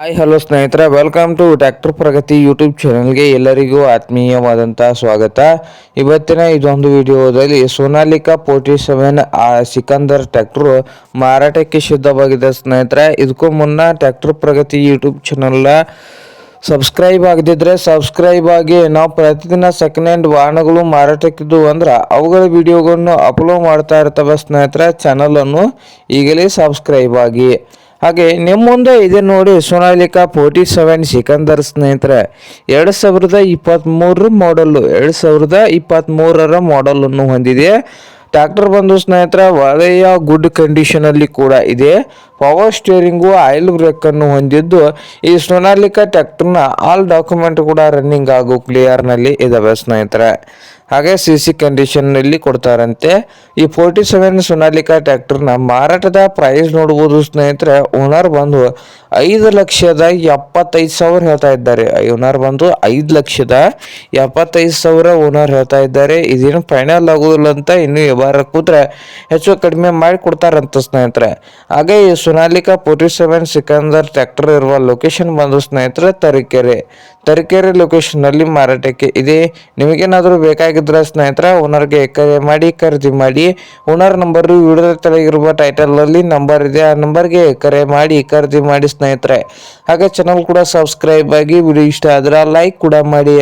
Hi hello ಸ್ನೇಹಿತರೆ, welcome to tractor Pragati YouTube ಚಾನಲ್ಗೆ ಎಲ್ಲರಿಗೂ ಆತ್ಮೀಯವಾದಂಥ ಸ್ವಾಗತ. ಇವತ್ತಿನ ಇದೊಂದು ವಿಡಿಯೋದಲ್ಲಿ ಸೋನಾಲಿಕಾ 47 ಸಿಕಂದರ್ ಟ್ರ್ಯಾಕ್ಟರ್ ಮಾರಾಟಕ್ಕೆ ಸಿದ್ಧವಾಗಿದೆ ಸ್ನೇಹಿತರೆ. ಇದಕ್ಕೂ ಮುನ್ನ ಟ್ರ್ಯಾಕ್ಟರ್ ಪ್ರಗತಿ ಯೂಟ್ಯೂಬ್ ಚಾನಲ್ನ ಸಬ್ಸ್ಕ್ರೈಬ್ ಆಗದಿದ್ರೆ ಸಬ್ಸ್ಕ್ರೈಬ್ ಆಗಿ. ನಾವು ಪ್ರತಿದಿನ ಸೆಕೆಂಡ್ ಹ್ಯಾಂಡ್ ವಾಹನಗಳು ಮಾರಾಟಕ್ಕಿದ್ದು ಅಂದ್ರೆ ಅವುಗಳ ವಿಡಿಯೋಗಳನ್ನು ಅಪ್ಲೋಡ್ ಮಾಡ್ತಾ ಇರ್ತವೆ ಸ್ನೇಹಿತರೆ. ಚಾನಲನ್ನು ಈಗಲೇ ಸಬ್ಸ್ಕ್ರೈಬ್ ಆಗಿ. ಹಾಗೆ ನಿಮ್ಮ ಮುಂದೆ ಇದೆ ನೋಡಿ ಸೋನಾಲಿಕಾ 47 ಸಿಕಂದರ್ ಸ್ನೇಹಿತರೆ. 2023 ಮಾಡಲ್ಲು, 2023 ಮಾಡಲನ್ನು ಹೊಂದಿದೆ. ಟ್ರ್ಯಾಕ್ಟರ್ ಬಂದು ಸ್ನೇಹಿತರೆ ಒಳ್ಳೆಯ ಗುಡ್ ಕಂಡೀಷನಲ್ಲಿ ಕೂಡ ಇದೆ. ಪವರ್ ಸ್ಟೇರಿಂಗು, ಆಯಿಲ್ ಬ್ರೇಕನ್ನು ಹೊಂದಿದ್ದು ಈ ಸೋನಾಲಿಕಾ ಟ್ರ್ಯಾಕ್ಟರ್ನ ಆಲ್ ಡಾಕ್ಯುಮೆಂಟ್ ಕೂಡ ರನ್ನಿಂಗ್ ಹಾಗೂ ಕ್ಲಿಯರ್ನಲ್ಲಿ ಇದಾವೆ ಸ್ನೇಹಿತರೆ. ಹಾಗೆ CC ಕಂಡೀಷನ್ನಲ್ಲಿ ಕೊಡ್ತಾರಂತೆ. ಈ 47 ಸೋನಾಲಿಕಾ ಟ್ರ್ಯಾಕ್ಟರ್ನ ಮಾರಾಟದ ಪ್ರೈಸ್ ನೋಡ್ಬೋದು ಸ್ನೇಹಿತರೆ. ಓನರ್ ಬಂದು 5,75,000 ಹೇಳ್ತಾ ಇದ್ದಾರೆ. ಓನರ್ ಬಂದು 5,75,000 ಓನರ್ ಹೇಳ್ತಾ ಇದ್ದಾರೆ. ಇದೇನು ಫೈನಲ್ ಆಗೋದಿಲ್ಲ ಅಂತ, ಇನ್ನು ವ್ಯವಹಾರ ಕೂತ್ರೆ ಹೆಚ್ಚು ಕಡಿಮೆ ಮಾಡಿ ಕೊಡ್ತಾರಂತ ಸ್ನೇಹಿತರೆ. ಹಾಗೆ ಈ ಸೋನಾಲಿಕಾ 47 ಸಿಕಂದರ್ ಟ್ರ್ಯಾಕ್ಟರ್ ಇರುವ ಲೊಕೇಶನ್ ಬಂದು ಸ್ನೇಹಿತರೆ ತರೀಕೆರೆ ಲೊಕೇಶನ್ ನಲ್ಲಿ ಮಾರಾಟಕ್ಕೆ ಇದೆ. ನಿಮಗೇನಾದರೂ ಬೇಕಾಗಿದ್ರೆ ಸ್ನೇಹಿತರೆ ಓನರ್ಗೆ ಕರೆ ಮಾಡಿ ಖರೀದಿ ಮಾಡಿ. ಓನರ್ ನಂಬರ್ ವಿಡಿಯೋ ತೆಳಗಿರುವ ಟೈಟಲ್ ಅಲ್ಲಿ ನಂಬರ್ ಇದೆ, ಆ ನಂಬರ್ಗೆ ಕರೆ ಮಾಡಿ ಖರೀದಿ ಮಾಡಿ ಸ್ನೇಹಿತರೆ. ಹಾಗೆ ಚಾನಲ್ ಕೂಡ ಸಬ್ಸ್ಕ್ರೈಬ್ ಆಗಿ. ವಿಡಿಯೋ ಇಷ್ಟ ಆದ್ರೆ ಲೈಕ್ ಕೂಡ ಮಾಡಿ.